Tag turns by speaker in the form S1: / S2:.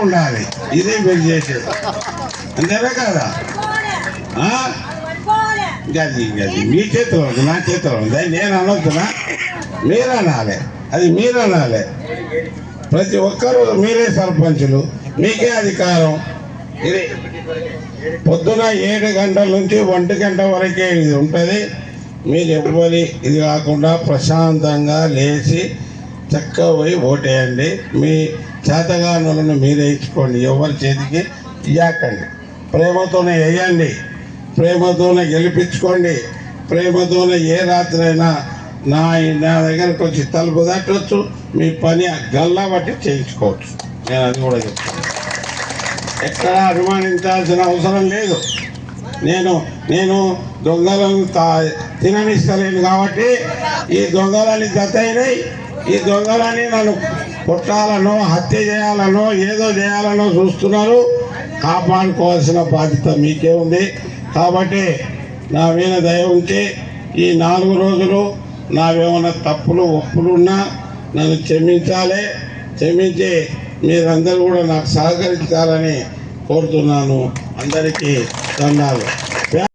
S1: ఉండాలి. ఇదే మీరు చేసేది, అంతేనా కదా? గది గది మీ చేతిలో ఉంది, నా చేతిలో ఉంది. నేను అనొద్దునా? మీరు అనాలి, అది మీరు అనాలి. ప్రతి ఒక్కరూ మీరే సర్పంచులు, మీకే అధికారం. ఇది పొద్దున 7 గంటల నుంచి 1 గంట వరకే ఇది ఉంటుంది. మీరు ఎవ్వరి ఇది కాకుండా ప్రశాంతంగా లేచి చక్కగా పోయి ఓటేయండి. మీ చేతగానులను మీరే ఇచ్చుకోండి, ఎవరి చేతికి ఇయ్యాకండి. ప్రేమతోనే వేయండి, ప్రేమతోనే గెలిపించుకోండి. ప్రేమతోనే ఏ రాత్రైనా నా దగ్గరకు వచ్చి తలుపు తట్టవచ్చు, మీ పని గల్లా బట్టి చేయించుకోవచ్చు. నేను అది కూడా చెప్తాను. ఎక్కడ అనుమానించాల్సిన అవసరం లేదు. నేను దొంగలను తిననిస్తలేను కాబట్టి ఈ దొంగలని జతయినాయి. ఈ దొంగలని నన్ను కొట్టాలనో హత్య చేయాలనో ఏదో చేయాలనో చూస్తున్నారు. కాపాడుకోవాల్సిన బాధ్యత మీకే ఉంది. కాబట్టి నా మీద దయ ఉంచి ఈ 4 రోజులు నావేమైనా తప్పులు ఒప్పులు ఉన్నా నన్ను క్షమించాలి. క్షమించి మీరందరూ కూడా నాకు సహకరించాలని కోరుతున్నాను. అందరికీ ధన్యవాదాలు.